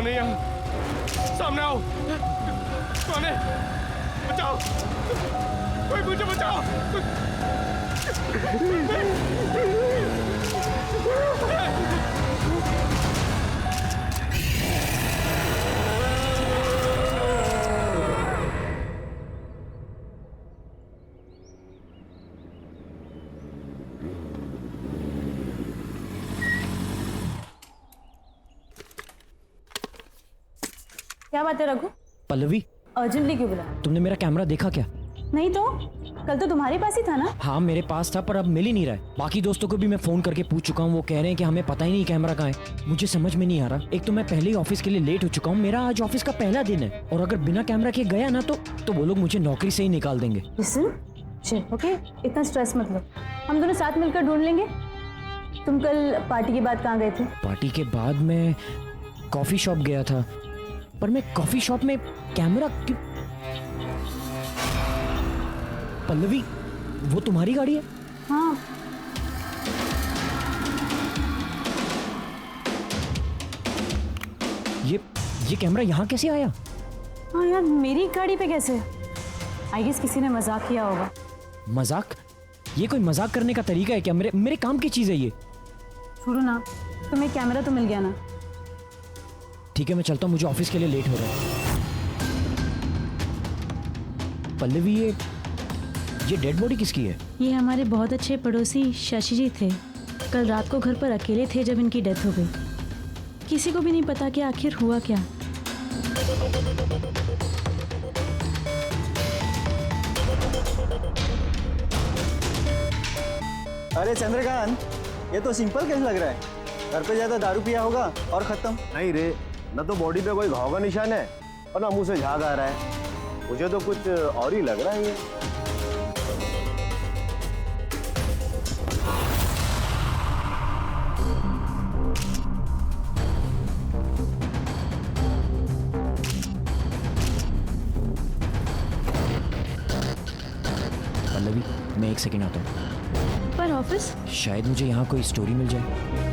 कौन है यहाँ? सामने आओ। कौन है? बचाओ, कोई मुझे बचाओ। क्या बात है रघु? पल्लवी, अर्जेंटली क्यों बुलाया? तुमने मेरा कैमरा देखा क्या? नहीं तो कल तो तुम्हारे पास ही था ना? हाँ मेरे पास था, पर अब मिल ही नहीं रहा है। बाकी दोस्तों को भी मैं फोन करके पूछ चुका हूँ, वो कह रहे हैं कि हमें पता ही नहीं कैमरा कहाँ है। मुझे समझ में नहीं आ रहा। एक तो मैं पहले ही ऑफिस के लिए लेट हो चुका हूँ, मेरा आज ऑफिस का पहला दिन है, और अगर बिना कैमरा के गया ना तो वो लोग मुझे नौकरी से ही निकाल देंगे। ओके, इतना स्ट्रेस मत लो, हम दोनों साथ मिलकर ढूंढ लेंगे। तुम कल पार्टी के बाद कहाँ गए थे? पार्टी के बाद मैं कॉफी शॉप गया था, पर मैं कॉफी शॉप में कैमरा क्यों? पल्लवी, वो तुम्हारी गाड़ी है? हाँ। ये कैमरा यहाँ कैसे आया? हाँ यार, मेरी गाड़ी पे कैसे? आई गेस किसी ने मजाक किया होगा। मजाक? ये कोई मजाक करने का तरीका है क्या? मेरे काम की चीज है ये। छोड़ो ना, तुम्हें कैमरा तो मिल गया ना। ठीक है, मैं चलता हूँ, मुझे ऑफिस के लिए लेट हो रहा है। पल्लवी, ये डेड बॉडी किसकी है? ये हमारे बहुत अच्छे पड़ोसी शशि जी थे। कल रात को घर पर अकेले थे जब इनकी डेथ हो गई। किसी को भी नहीं पता कि आखिर हुआ क्या। अरे चंद्रकांत, ये तो सिंपल केस लग रहा है। घर पे ज्यादा दारू पिया होगा और खत्म। नहीं रे, न तो बॉडी पे कोई घाव का निशान है और ना मुंह से झाग आ रहा है। मुझे तो कुछ और ही लग रहा है ये। पल्लवी, मैं 1 सेकंड आता हूँ। पर ऑफिस? शायद मुझे यहाँ कोई स्टोरी मिल जाए।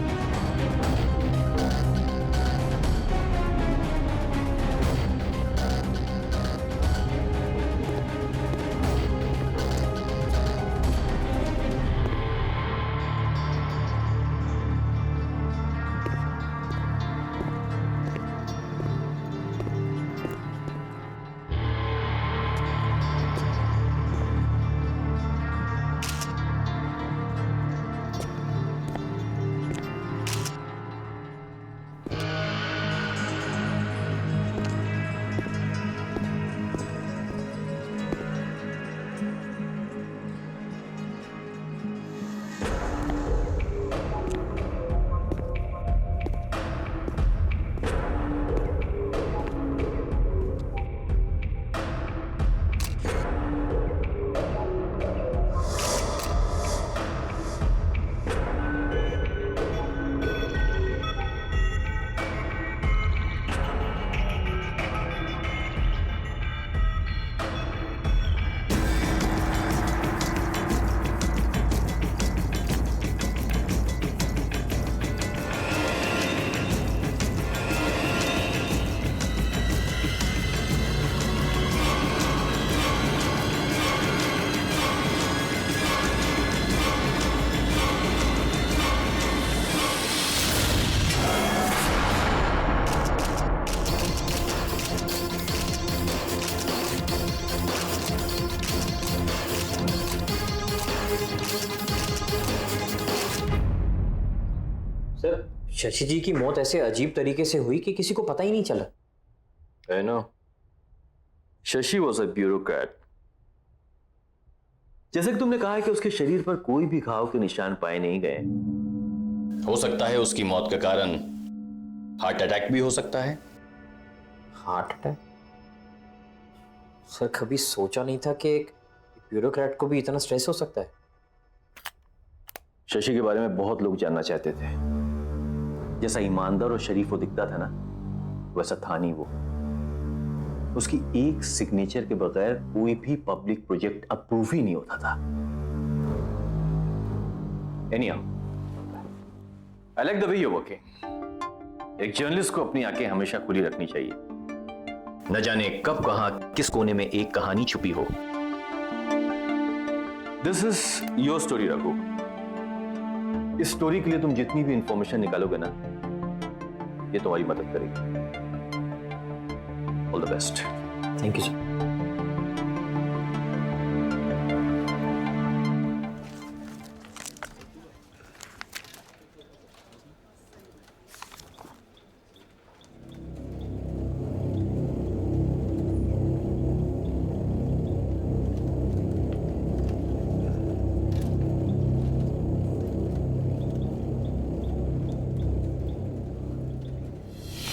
शशि जी की मौत ऐसे अजीब तरीके से हुई कि किसी को पता ही नहीं चला। I know. Shashi was a bureaucrat. जैसे कि तुमने कहा है कि उसके शरीर पर कोई भी घाव के निशान पाए नहीं गए। हो सकता है उसकी मौत का कारण हार्ट अटैक भी हो सकता है। Heart attack? सर, कभी सोचा नहीं था कि एक ब्यूरोक्रेट को भी इतना स्ट्रेस हो सकता है। शशि के बारे में बहुत लोग जानना चाहते थे। जैसा ईमानदार और शरीफ वो दिखता था ना, वैसा था नहीं वो। उसकी एक सिग्नेचर के बगैर कोई भी पब्लिक प्रोजेक्ट अप्रूव ही नहीं होता था। Anyhow, I like the way you're working. एक जर्नलिस्ट को अपनी आंखें हमेशा खुली रखनी चाहिए। न जाने कब कहां किस कोने में एक कहानी छुपी हो। This is your story Raghu. इस स्टोरी के लिए तुम जितनी भी इंफॉर्मेशन निकालोगे ना, ये तुम्हारी मदद करेगी। All the best. Thank you sir.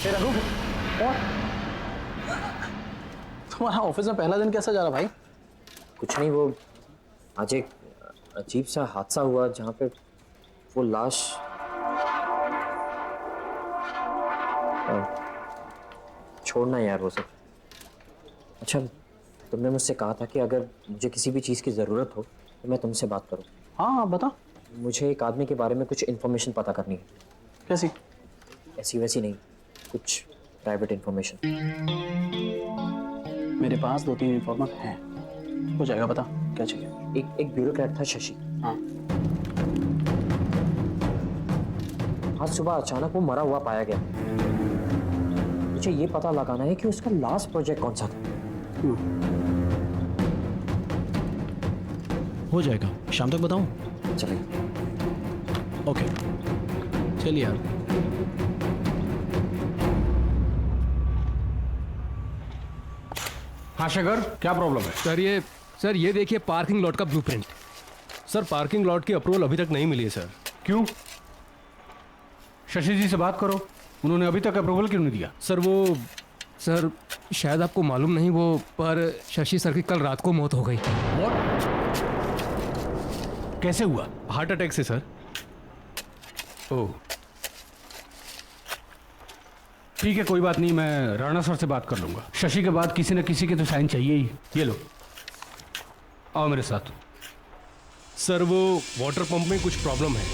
Raghu, और तुम्हारा ऑफिस में पहला दिन कैसा जा रहा भाई? कुछ नहीं, वो आज एक अजीब सा हादसा हुआ जहाँ पे वो लाश छोड़ना यार वो सब। अच्छा, तुमने मुझसे कहा था कि अगर मुझे किसी भी चीज़ की ज़रूरत हो तो मैं तुमसे बात करूँ। हाँ बता। मुझे एक आदमी के बारे में कुछ इन्फॉर्मेशन पता करनी है। कैसी? ऐसी वैसी नहीं, कुछ प्राइवेट इन्फॉर्मेशन। मेरे पास 2-3 इन्फॉर्मर हैं, हो जाएगा। बता क्या चाहिए? एक ब्यूरोक्रेट था शशि। हाँ। आज सुबह अचानक वो मरा हुआ पाया गया। मुझे ये पता लगाना है कि उसका लास्ट प्रोजेक्ट कौन सा था। हो जाएगा, शाम तक बताऊं? चलेगा। ओके, चलिए यार। हाँ शेखर, क्या प्रॉब्लम है? सर ये देखिए पार्किंग लॉट का ब्लूप्रिंट। सर पार्किंग लॉट की अप्रूवल अभी तक नहीं मिली है सर। क्यों? शशि जी से बात करो, उन्होंने अभी तक अप्रूवल क्यों नहीं दिया? सर शायद आपको मालूम नहीं वो, पर शशि सर की कल रात को मौत हो गई। कैसे हुआ? हार्ट अटैक से सर। ओह ठीक है, कोई बात नहीं, मैं राणा सर से बात कर लूंगा। शशि के बाद किसी न किसी के तो साइन चाहिए ही। ये लो, आओ मेरे साथ। सर वो वाटर पंप में कुछ प्रॉब्लम है।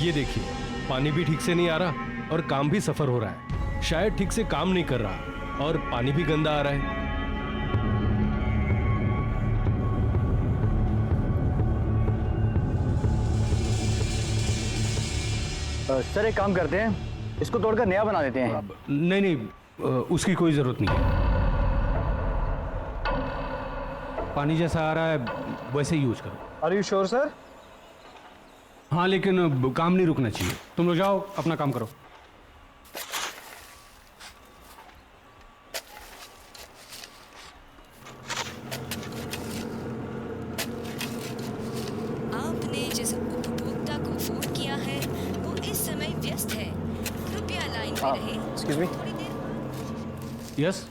ये देखिए, पानी भी ठीक से नहीं आ रहा और काम भी सफर हो रहा है। शायद ठीक से काम नहीं कर रहा और पानी भी गंदा आ रहा है। सर एक काम करते हैं, इसको तोड़कर नया बना देते हैं। नहीं नहीं, उसकी कोई जरूरत नहीं है। पानी जैसा आ रहा है वैसे ही यूज करो। Are you sure sir? हाँ, लेकिन काम नहीं रुकना चाहिए। तुम लोग जाओ, अपना काम करो। आपने जिस उपभोक्ता को फोन किया है वो इस समय व्यस्त है, कृपया लाइन पे रहें। Excuse me. थोड़ी देर यस,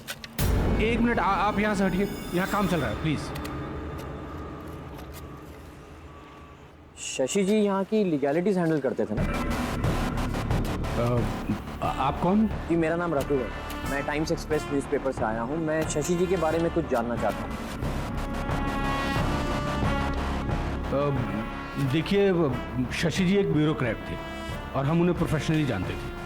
एक मिनट, आप यहाँ से हटिए, यहाँ काम चल रहा है, प्लीज। शशि जी यहाँ की लीगैलिटीज हैंडल करते थे ना? आप कौन? जी, मेरा नाम रघु है। मैं टाइम्स एक्सप्रेस न्यूज़पेपर से आया हूँ। मैं शशि जी के बारे में कुछ जानना चाहता हूँ। देखिए, शशि जी एक ब्यूरोक्रेट थे और हम उन्हें प्रोफेशनली जानते थे।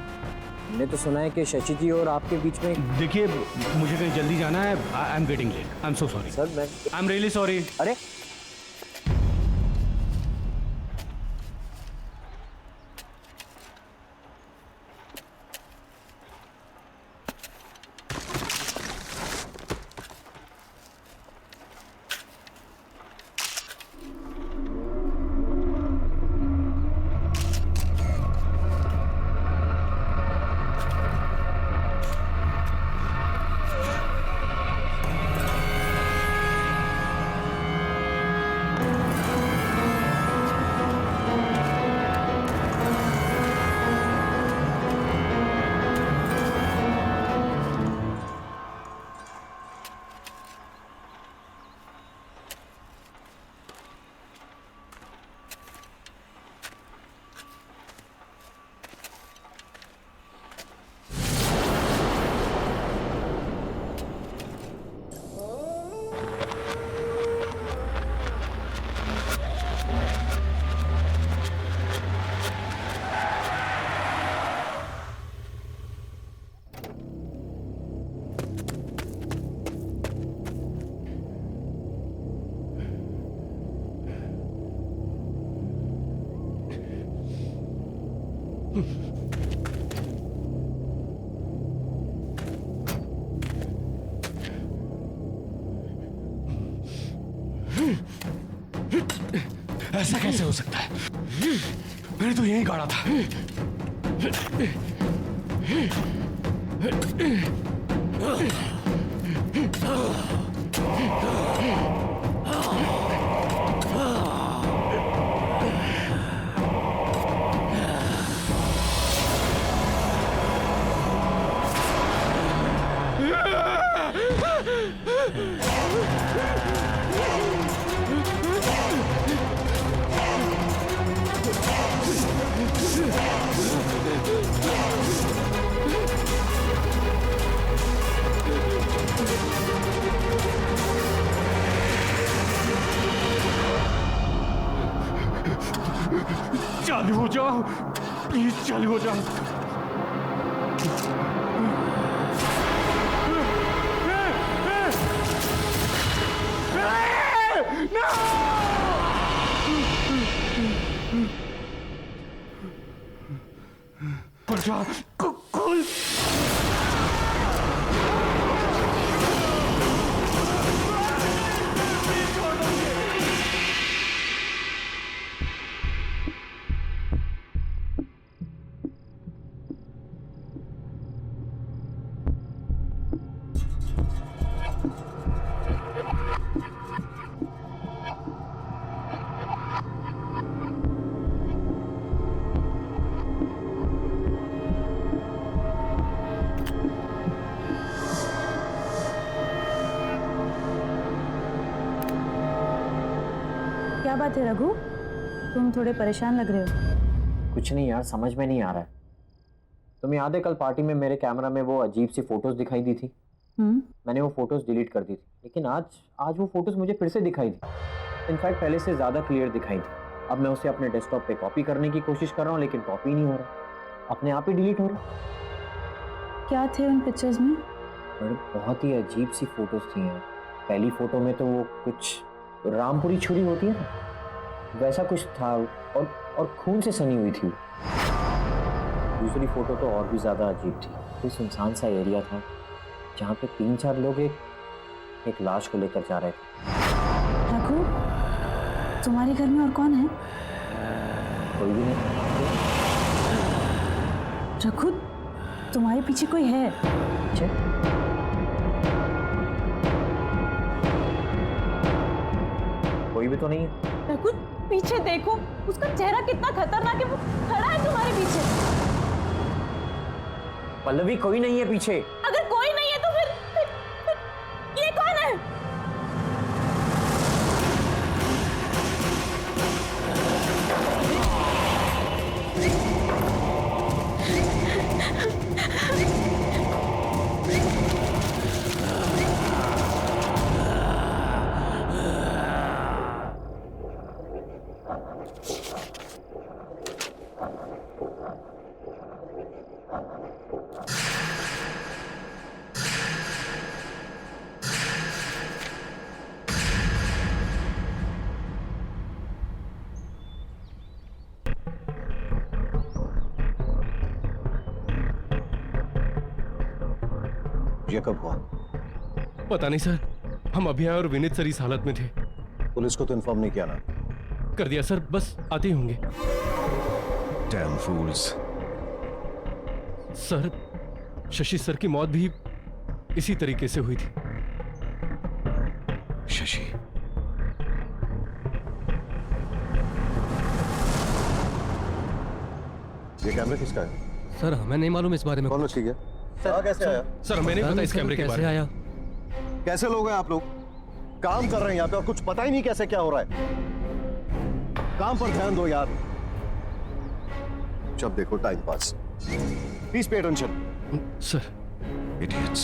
मैंने तो सुना है कि शशि जी और आपके बीच में। देखिए, मुझे कहीं जल्दी जाना है। I am getting late. I am so sorry sir, मैं। I am really sorry. अरे ऐसा कैसे हो सकता है? मैंने तो यही गाड़ा था। चालू हो जाओ प्लीज, चालू हो जाओ। कुल क्या बात है रघु, तुम थोड़े परेशान लग रहे हो। कुछ नहीं यार, समझ में नहीं आ रहा है। तुम्हें याद है कल पार्टी में मेरे कैमरा में वो अजीब सी फोटोज दिखाई दी थी? मैंने वो फोटोज डिलीट कर दी थी, लेकिन आज वो फोटोज मुझे फिर से दिखाई दी। इनफैक्ट पहले से ज्यादा क्लियर दिखाई थी। अब मैं उसे अपने डेस्कटॉप पे कॉपी करने की कोशिश कर रहा हूँ, लेकिन कॉपी नहीं हो रहा, अपने आप ही डिलीट हो रहा। क्या थे उन पिक्चर्स में? बड़े बहुत ही अजीब सी फोटोज थी यार। पहली फोटो में तो वो कुछ रामपुरी छुरी होती है ना, वैसा कुछ था, और खून से सनी हुई थी। दूसरी फोटो तो और भी ज्यादा अजीब थी। कोई सुनसान सा एरिया था जहाँ पे 3-4 लोग एक लाश को लेकर जा रहे थे। रघु, तुम्हारे घर में और कौन है? कोई भी नहीं। रघु, तुम्हारे पीछे कोई है? पीछे? कोई भी तो नहीं है। रघु, पीछे देखो, उसका चेहरा कितना खतरनाक है, वो खड़ा है तुम्हारे पीछे। पल्लवी, कोई नहीं है पीछे। अगर कोई नहीं है तो फिर ये कौन है? ये कब हुआ? पता नहीं सर, हम अभी आए और विनीत सर इस हालत में थे। पुलिस को तो इन्फॉर्म नहीं किया ना? कर दिया सर, बस आते ही होंगे। Damn fools. Sir, Shashi sir की मौत भी इसी तरीके से हुई थी। शशि, ये कैमरा किसका है? सर, हमें नहीं मालूम इस बारे में। कौन लोग ठीक है? कैसे आया? सर, हमें नहीं पता इस कैमरे के बारे में। आया? कैसे लोग हैं आप लोग? काम कर रहे हैं यहाँ पे और कुछ पता ही नहीं कैसे क्या हो रहा है। काम पर ध्यान दो यार। जब देखो time pass. Please pay attention. Sir. Idiots.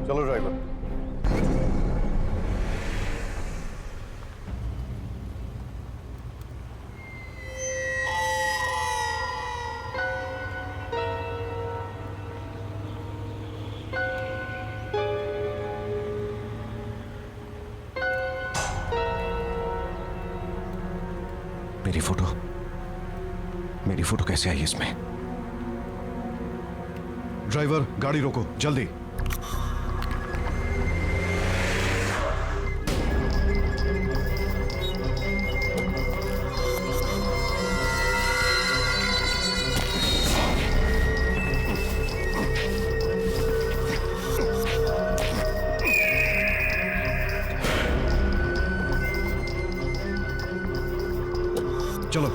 चलो ड्राइवर। मेरी फोटो कैसे आई इसमें? ड्राइवर, गाड़ी रोको जल्दी। चलो।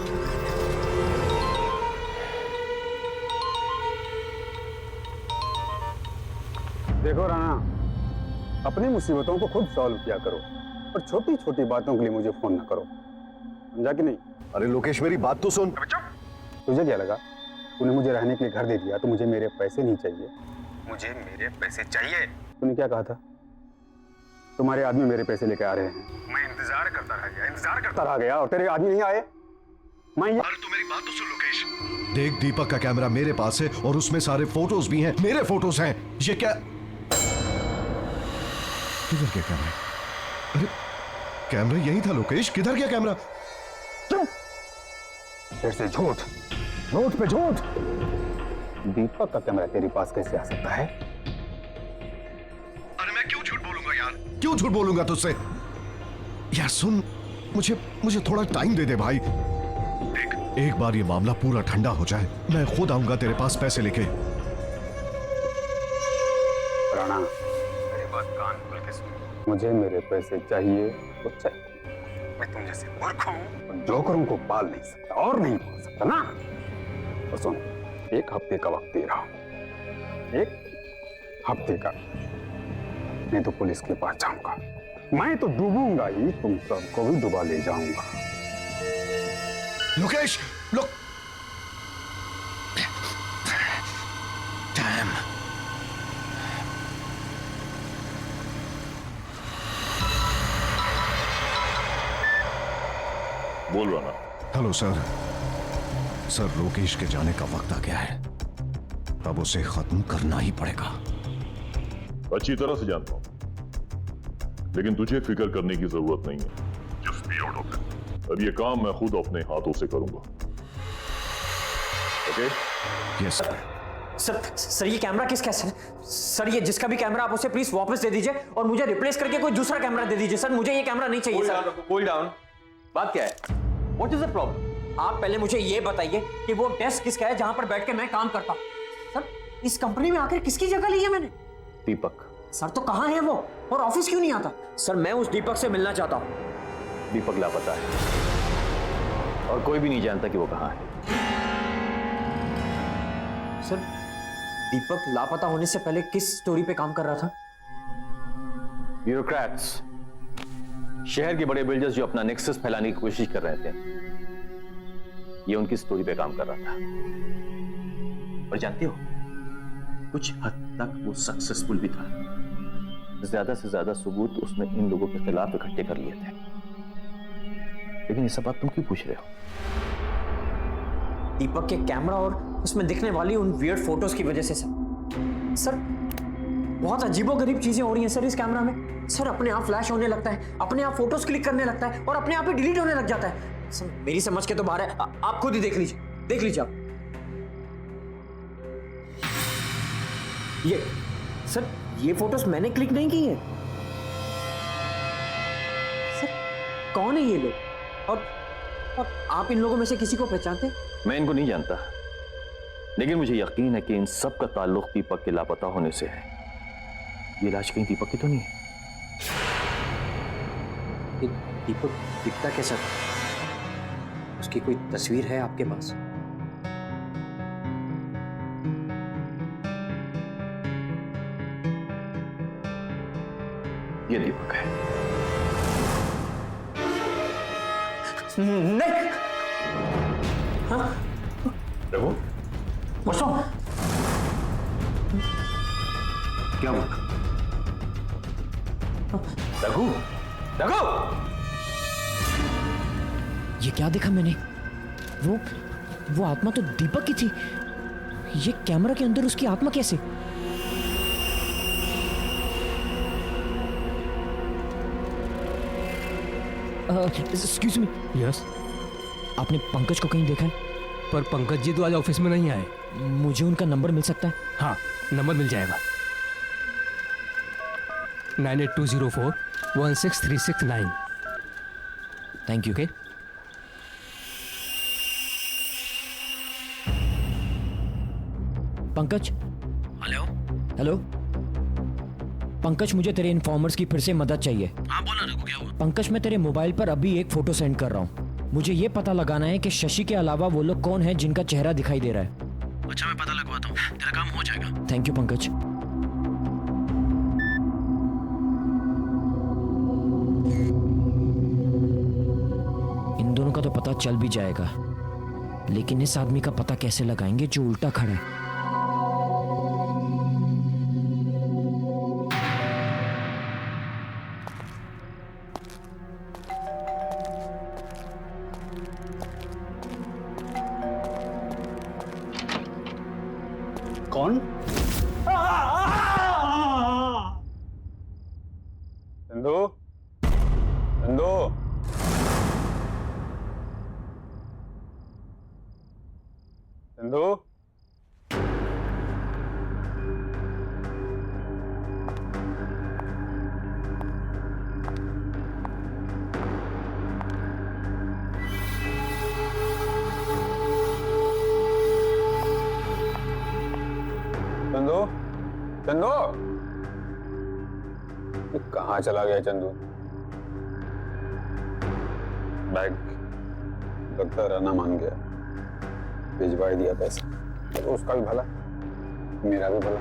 देखो राणा, अपनी मुसीबतों को खुद सॉल्व किया करो और छोटी छोटी बातों के लिए मुझे फोन ना करो, समझा कि नहीं? अरे लोकेश, मेरी बात तो सुन। तुझे क्या लगा तूने मुझे रहने के लिए घर दे दिया तो मुझे मेरे पैसे नहीं चाहिए? मुझे मेरे पैसे चाहिए। तूने क्या कहा था? तुम्हारे आदमी मेरे पैसे लेके आ रहे हैं। मैं इंतजार करता रह गया और तेरे आदमी नहीं आए। अरे तू मेरी बात तो सुन लोकेश। देख, दीपक का कैमरा मेरे पास है और उसमें सारे फोटोज भी हैं, मेरे फोटोज हैं। ये क्या? किधर गया कैमरा? अरे कैमरा यही था लोकेश, किधर गया कैमरा? फिर से झूठ, झूठ पे झूठ। दीपक का कैमरा तेरे पास कैसे आ सकता है? अरे मैं क्यों झूठ बोलूंगा यार? क्यों झूठ बोलूंगा तुझसे? यार सुन, मुझे थोड़ा टाइम दे दे भाई। देख, एक बार ये मामला पूरा ठंडा हो जाए, मैं खुद आऊंगा तेरे पास पैसे लेके। राणा, मेरी बात कान खोल के सुन। मुझे मेरे पैसे चाहिए तो चाहिए। मैं तुम जैसे मूर्ख हूं और जोकरों को पाल नहीं सकता और नहीं पाल सकता ना। तो सुन, 1 हफ्ते का वक्त दे रहा हूं, 1 हफ्ते का, नहीं तो पुलिस के पास जाऊंगा। मैं तो डूबूंगा ही, तुम सबको भी डुबा ले जाऊंगा। लोकेश, लोक डैम। बोल रहा ना। हेलो सर, लोकेश के जाने का वक्त आ गया है, अब उसे खत्म करना ही पड़ेगा। अच्छी तरह से जानता हूं, लेकिन तुझे फिक्र करने की जरूरत नहीं है। Just be out of it. अब ये काम मैं खुद अपने हाथों से करूंगा। ओके? यस सर ये कैमरा किसका है सर? ये जिसका भी कैमरा आप उसे प्लीज वापस दे दीजिए और मुझे रिप्लेस करके कोई दूसरा कैमरा दे दीजिए सर। मुझे ये कैमरा नहीं चाहिए सर। Cool down. बात क्या है? What is the problem? आप पहले मुझे ये बताइए कि वो डेस्क किसका है जहां पर बैठ के मैं काम करता हूं? सर, इस कंपनी में आखिर किसकी जगह ली है मैंने? दीपक। सर तो कहां है वो और ऑफिस क्यों नहीं आता? सर मैं उस दीपक से मिलना चाहता हूं। दीपक लापता है और कोई भी नहीं जानता कि वो कहां है। सर, दीपक लापता होने से पहले किस स्टोरी पे काम कर रहा था? ब्यूरोक्रेट्स, शहर के बड़े बिल्डर्स जो अपना नेक्सस फैलाने की कोशिश कर रहे थे, ये उनकी स्टोरी पे काम कर रहा था। और जानते हो, कुछ हद तक वो सक्सेसफुल भी था। ज्यादा से ज्यादा सबूत उसने इन लोगों के खिलाफ इकट्ठे कर लिए थे। लेकिन ये सब बात तुम क्यों पूछ रहे हो? दीपक के कैमरा और उसमें दिखने वाली उन वियर्ड फोटोज की वजह से सर बहुत अजीबोगरीब चीजें हो रही हैं सर इस कैमरा में। सर अपने आप फ्लैश होने लगता है, अपने आप फोटोज क्लिक करने लगता है और अपने आप ही डिलीट होने लग जाता है। सर मेरी समझ के तो बाहर है, आप खुद ही देख लीजिए आप। ये सर, ये फोटोज मैंने क्लिक नहीं की है। सर कौन है ये लोग और आप इन लोगों में से किसी को पहचानते? मैं इनको नहीं जानता, लेकिन मुझे यकीन है कि इन सब का ताल्लुक दीपक के लापता होने से है। ये लाश कहीं दीपक की तो नहीं है? दीपक दिखता कैसा था? उसकी कोई तस्वीर है आपके पास? ये दीपक है। नहीं। हाँ? रघु, बसो। क्या हुआ? रघु, रघु! ये क्या देखा मैंने? वो आत्मा तो दीपक की थी। ये कैमरा के अंदर उसकी आत्मा कैसे? Excuse me. Yes. आपने पंकज को कहीं देखा है? पर पंकज जी तो आज ऑफिस में नहीं आए। मुझे उनका नंबर मिल सकता है? हाँ, नंबर मिल जाएगा। 9820416369। Thank you. Okay. Pankaj. Hello Pankaj, मुझे तेरे इन्फॉर्मर्स की फिर से मदद चाहिए। हाँ बोला रघु, क्या हुआ? पंकज, मैं तेरे मोबाइल पर अभी एक फोटो सेंड कर रहा हूँ। मुझे ये पता लगाना है कि शशि के अलावा वो लोग कौन है जिनका चेहरा दिखाई दे रहा है। अच्छा, मैं पता लगवाता हूँ, तेरा काम हो जाएगा। Thank you Pankaj. इन दोनों का तो पता चल भी जाएगा, लेकिन इस आदमी का पता कैसे लगाएंगे जो उल्टा खड़ा है? कौन? चंदू, चंदू, चंदू, चंदू, चंदू, ये कहाँ चला गया चंदू? बैग लगता रहना मान गया, भिजवा ही दिया पैसा। तो उसका भी भला, मेरा भी भला।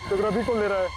फोटोग्राफी कौन ले रहा है?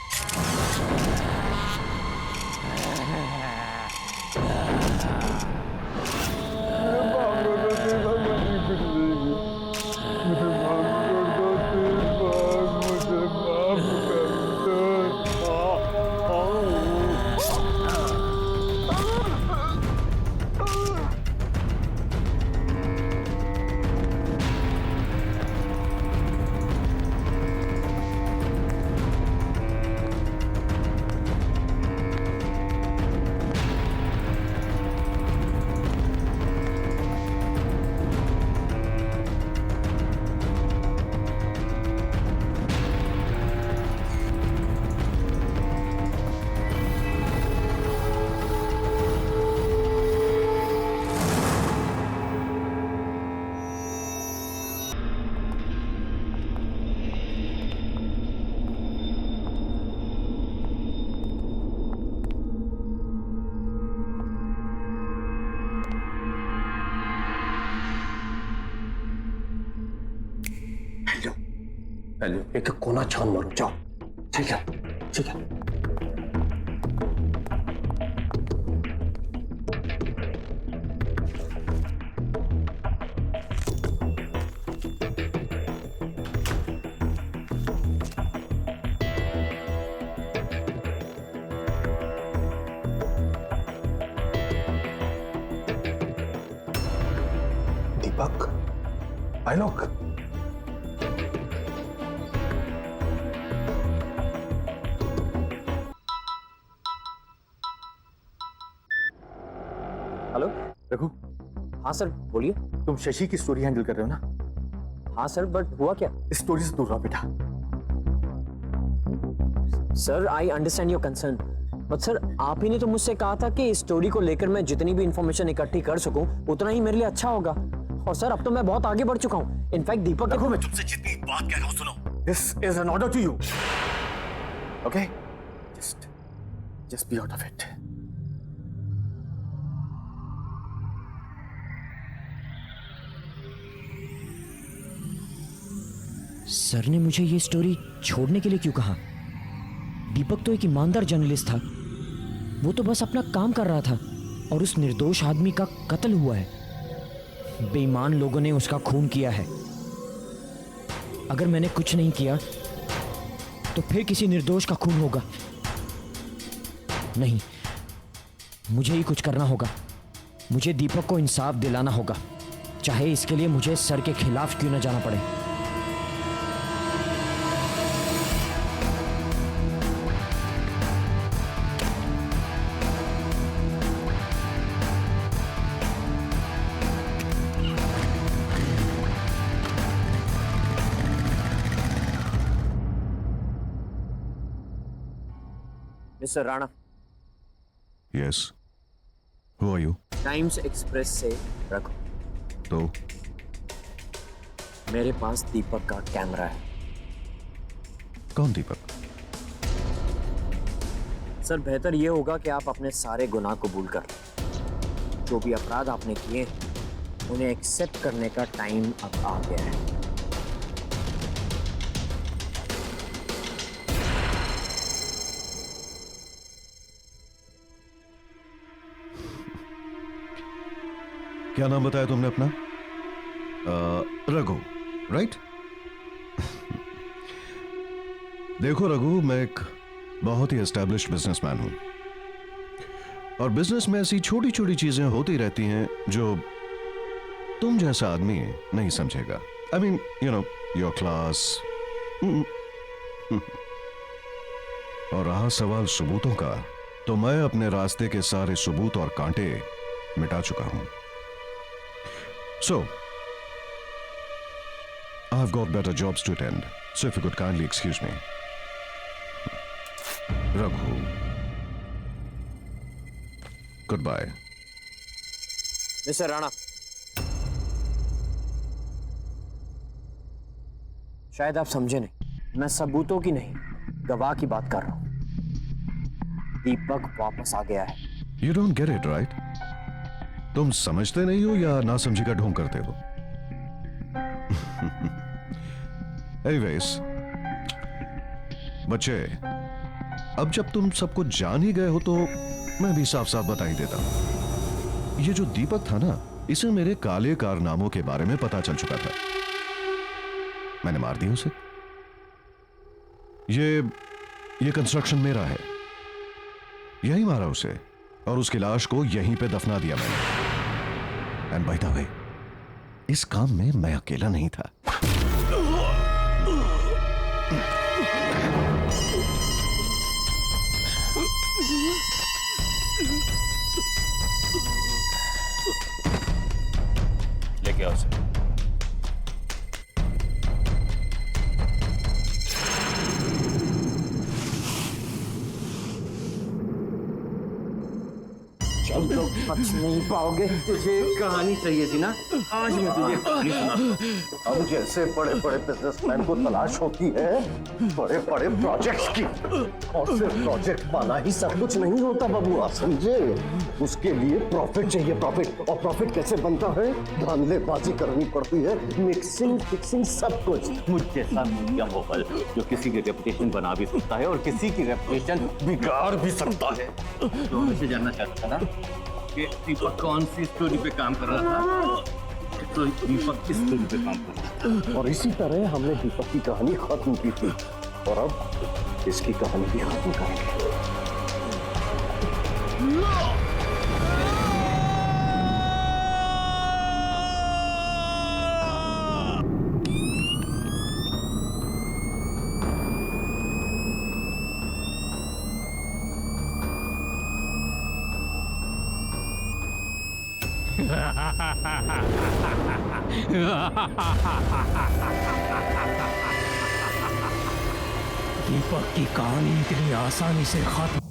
हेलो, एक कोना छान मारो, जाओ। ठीक है, ठीक है। दीपक, आलोक, हाँ सर बोलिए। तुम शशि की स्टोरी हैंडल कर रहे हो ना? हाँ सर, बट हुआ क्या? इस स्टोरी से दूर रहो बेटा। Sir I understand your concern, but sir आप ही ने तो मुझसे कहा था कि इस स्टोरी को लेकर मैं जितनी भी इंफॉर्मेशन इकट्ठी कर सकूं उतना ही मेरे लिए अच्छा होगा। और सर अब तो मैं बहुत आगे बढ़ चुका हूं। इनफैक्ट दीपक देखो, मैं तुमसे जितनी बात कह रहा हूं सुनो। This is an order to you. Okay? Just be out of it. Sir ने मुझे ये स्टोरी छोड़ने के लिए क्यों कहा? दीपक तो एक ईमानदार जर्नलिस्ट था, वो तो बस अपना काम कर रहा था और उस निर्दोष आदमी का कत्ल हुआ है। बेईमान लोगों ने उसका खून किया है। अगर मैंने कुछ नहीं किया तो फिर किसी निर्दोष का खून होगा। नहीं, मुझे ही कुछ करना होगा। मुझे दीपक को इंसाफ दिलाना होगा, चाहे इसके लिए मुझे सर के खिलाफ क्यों न जाना पड़े। Mister Rana. Yes. Who are you? Times express से रखो। तो मेरे पास दीपक का कैमरा है। कौन दीपक? सर बेहतर यह होगा कि आप अपने सारे गुनाह कबूल कर लें। जो भी अपराध आपने किए उन्हें एक्सेप्ट करने का टाइम अब आ गया है। क्या नाम बताया तुमने अपना? रघु, राइट? देखो रघु, मैं एक बहुत ही एस्टैब्लिश्ड बिजनेसमैन हूं और बिजनेस में ऐसी छोटी छोटी चीजें होती रहती हैं जो तुम जैसा आदमी नहीं समझेगा। I mean you know your class. और रहा सवाल सबूतों का, तो मैं अपने रास्ते के सारे सबूत और कांटे मिटा चुका हूं। So, I've got better jobs to attend, so if you could kindly excuse me. Raghu. Goodbye. Mister Rana, शायद आप समझे नहीं, मैं सबूतों की नहीं गवाह की बात कर रहा हूं। दीपक वापस आ गया है। You don't get it, right? तुम समझते नहीं हो या नासमझी का ढोंग करते हो? Anyways, बच्चे, अब जब तुम सब कुछ जान ही गए हो तो मैं भी साफ साफ बता ही देता हूं। ये जो दीपक था ना, इसे मेरे काले कारनामों के बारे में पता चल चुका था। मैंने मार दिया उसे। ये कंस्ट्रक्शन मेरा है, यही मारा उसे और उसकी लाश को यहीं पे दफना दिया मैंने। एंड बाय द वे, इस काम में मैं अकेला नहीं था। लेके आओ उसे। तुम लोग बच नहीं पाओगे। तुझे कहानी चाहिए थी ना, आज मैं तुझे कहानी सुनाता हूं। अब जैसे बड़े बड़े बिजनेसमैन को तलाश होती है बड़े बड़े प्रोजेक्ट्स की, और सिर्फ प्रोजेक्ट पाना ही सब कुछ नहीं होता बबुआ, समझे? उसके लिए प्रॉफिट चाहिए, प्रॉफिट। और प्रॉफिट कैसे बनता है? धांधलेबाजी करनी पड़ती है, मिक्सिंग फिक्सिंग सब कुछ। मुझ जैसा मीडिया मोगल जो किसी की रेपुटेशन बना भी सकता है और किसी की रेपुटेशन बिगाड़ भी सकता है। तो मुझे जानना चाहता था ना कि दीपक कौन सी स्टोरी पे काम कर रहा था? तो दीपक किस स्टोरी पे काम कर रहा था? और इसी तरह हमने दीपक की कहानी खत्म की थी और अब इसकी कहानी भी खत्म करेंगे। दीपक की कहानी इतनी आसानी से खत्म।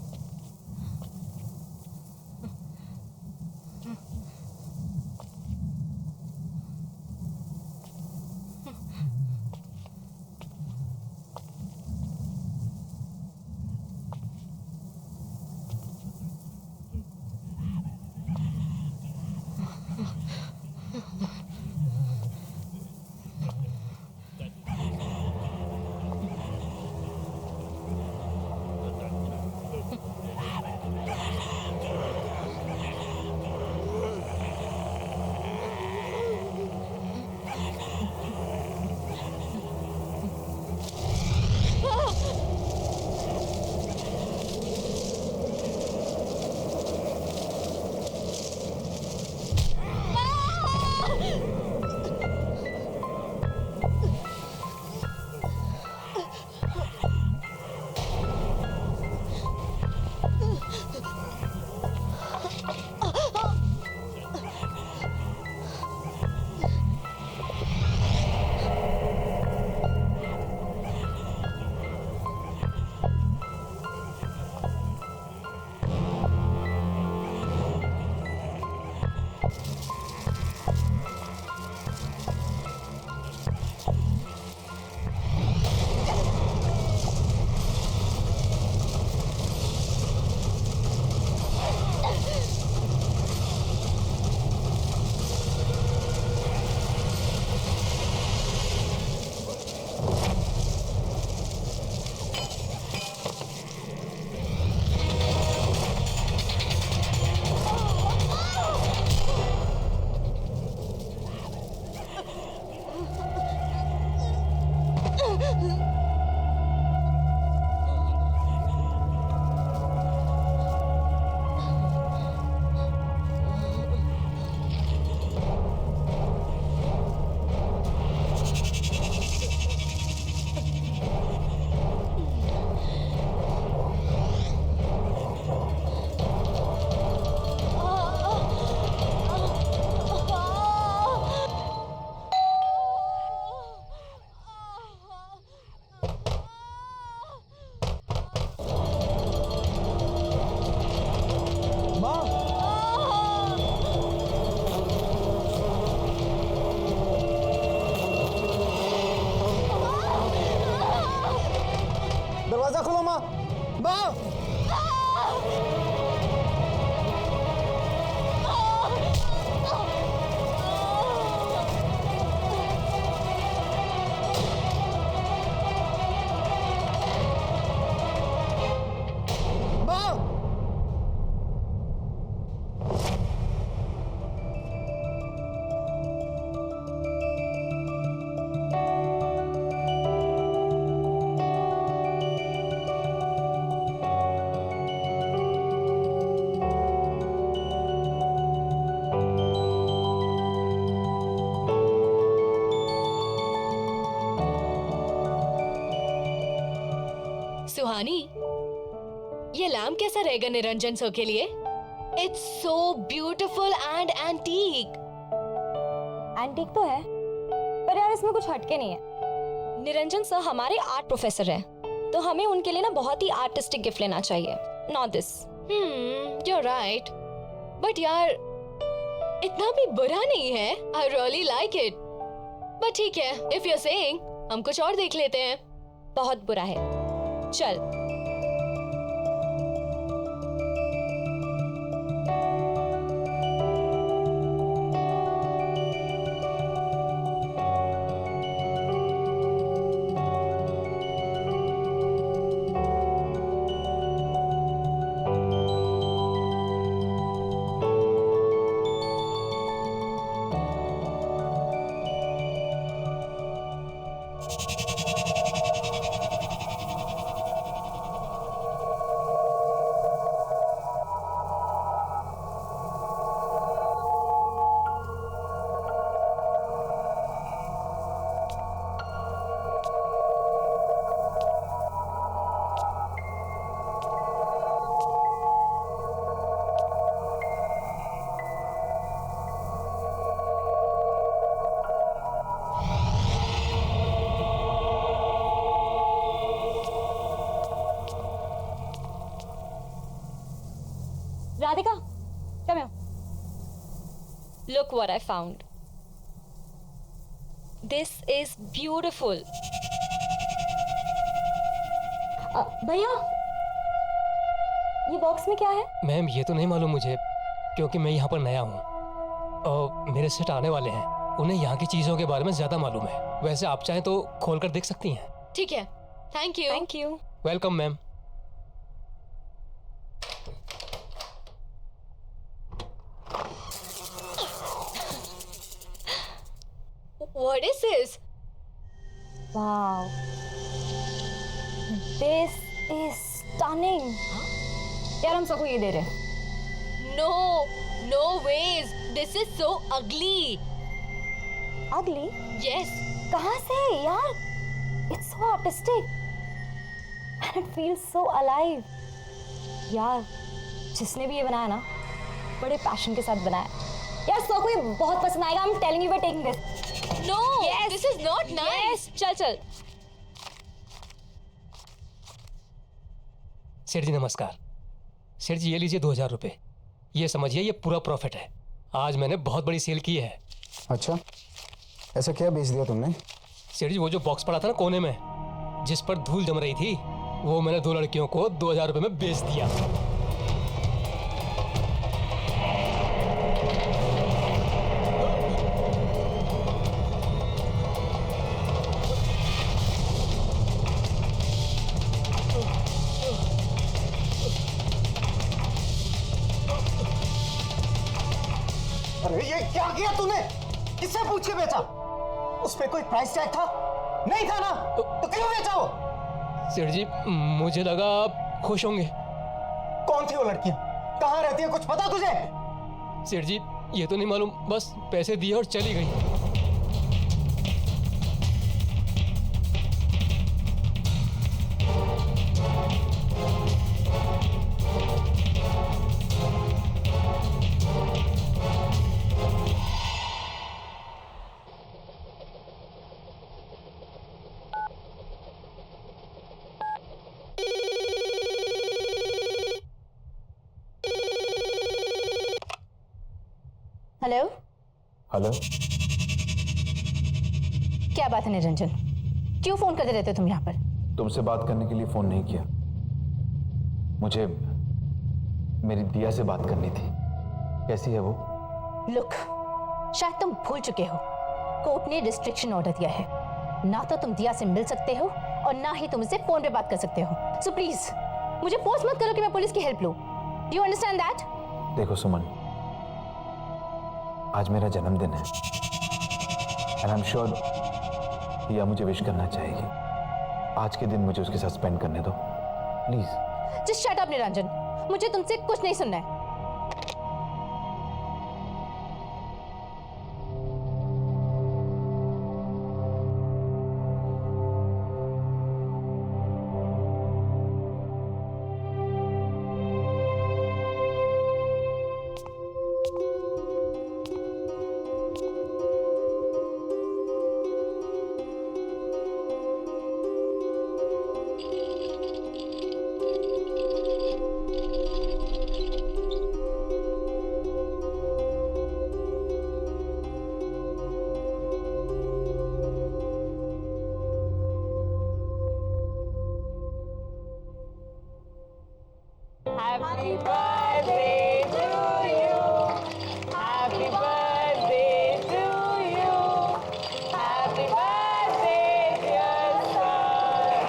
दरवाजा खोलो माँ। माँ सुहानी, ये लैम्प कैसा रहेगा निरंजन सर के लिए? It's so beautiful and antique. Antique तो है, पर यार इसमें कुछ हटके नहीं है। निरंजन सर हमारे आर्ट प्रोफेसर हैं, तो हमें उनके लिए ना बहुत ही आर्टिस्टिक गिफ्ट लेना चाहिए। Not this. you're right. But यार इतना भी बुरा नहीं है। I really like it. But ठीक है, if you're saying, हम कुछ और देख लेते हैं। बहुत बुरा है। चल। Look what I found. This is beautiful. भैया, ये बॉक्स में क्या है? मैम ये तो नहीं मालूम मुझे, क्योंकि मैं यहाँ पर नया हूँ और मेरे सेट आने वाले हैं। उन्हें यहाँ की चीजों के बारे में ज्यादा मालूम है। वैसे आप चाहें तो खोल कर देख सकती हैं। ठीक है, thank you. Thank you. Welcome ma'am. What is this? Wow. This is stunning. यार हम सबको ये दे रहे हैं। No, no ways. This is so ugly. Ugly? Yes. कहाँ से यार? It's so artistic. And it feels so alive. यार, जिसने भी ये बनाया ना, बड़े पैशन के साथ बनाया। यार सबको ये बहुत पसंद आएगा। I'm telling you, we're taking this. No, yes. This is not nice. Yes. चल चल। सेठ जी नमस्कार। सेठ जी ये लीजिए 2000 रुपये। ये समझिए ये पूरा प्रॉफिट है। आज मैंने बहुत बड़ी सेल की है। अच्छा, ऐसा क्या बेच दिया तुमने? सेठ जी वो जो बॉक्स पड़ा था ना कोने में, जिस पर धूल जम रही थी, वो मैंने 2 लड़कियों को 2000 रुपये में बेच दिया। अरे ये क्या किया तूने? किससे पूछ के बेचा? उस पे कोई प्राइस टैग था? नहीं था ना? तो क्यों बेचा वो? सेठ जी मुझे लगा आप खुश होंगे। कौन थी वो लड़कियां? कहाँ रहती है? कुछ पता तुझे? सेठ जी ये तो नहीं मालूम, बस पैसे दिए और चली गई। हेलो। हेलो, क्या बात है निरंजन, क्यों फोन करते रहते हो तुम यहाँ पर? तुमसे बात करने के लिए फोन नहीं किया, मुझे मेरी दिया से बात करनी थी। कैसी है वो? लुक, शायद तुम भूल चुके हो, कोर्ट ने रिस्ट्रिक्शन ऑर्डर दिया है। ना तो तुम दिया से मिल सकते हो और ना ही तुम इससे फोन पे बात कर सकते हो। सो प्लीज मुझे फोर्स मत करो कि मैं पुलिस की हेल्प लूं। Do you understand that? देखो सुमन, आज मेरा जन्मदिन है एंड आई एम श्योर दिया मुझे विश करना चाहेगी। आज के दिन मुझे उसके साथ स्पेंड करने दो please. Just shut up Niranjan, मुझे तुमसे कुछ नहीं सुनना है। Happy birthday to you. Happy birthday to you. Happy birthday, dear son.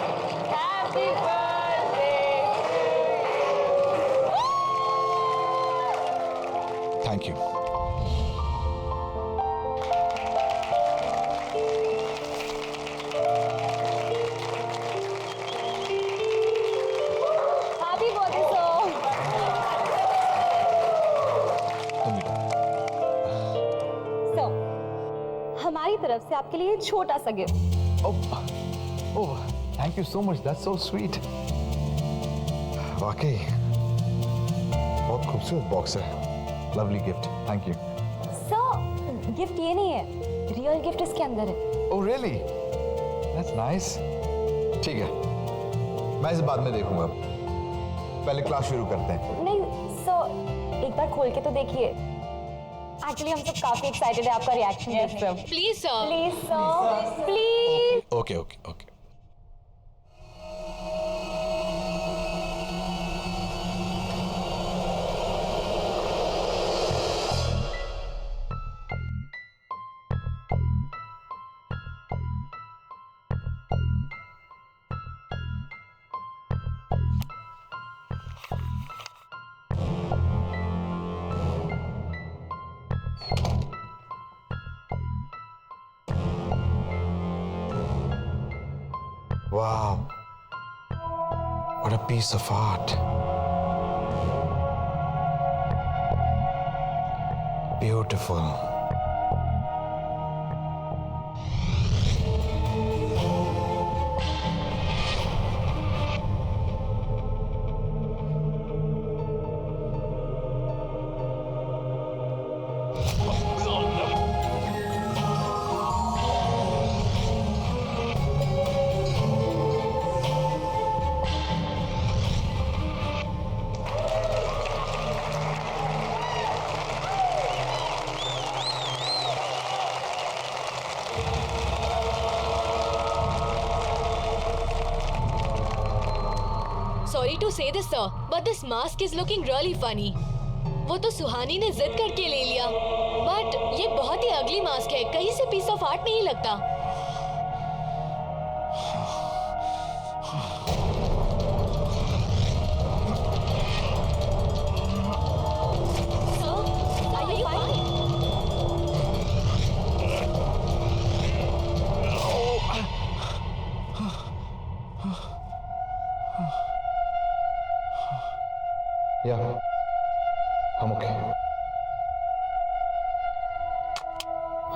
Happy birthday to you. Thank you. Happy birthday, sir. So, हमारी तरफ से आपके लिए छोटा सा gift. Oh, thank you so much, that's so sweet. वाकई बहुत खूबसूरत बॉक्स है। Lovely gift, thank you. Sir, gift ये नहीं है, रियल गिफ्ट इसके अंदर है। Oh really, that's nice. ठीक है, मैं इसे बाद में देखूंगा, पहले क्लास शुरू करते हैं। नहीं सर, एक बार खोल के तो देखिए। एक्चुअली हम सब काफी एक्साइटेड है आपका रिएक्शन देखने। Please sir, please sir, please. Okay okay okay. Wow, what a piece of art. Beautiful. Sorry to say this sir, but this mask is looking really funny. वो तो सुहानी ने जिद करके ले लिया, बट ये बहुत ही अगली मास्क है, कहीं से पीस ऑफ आर्ट नहीं लगता। Yeah, I'm okay.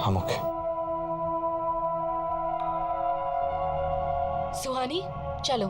I'm okay. सुहानी, चलो।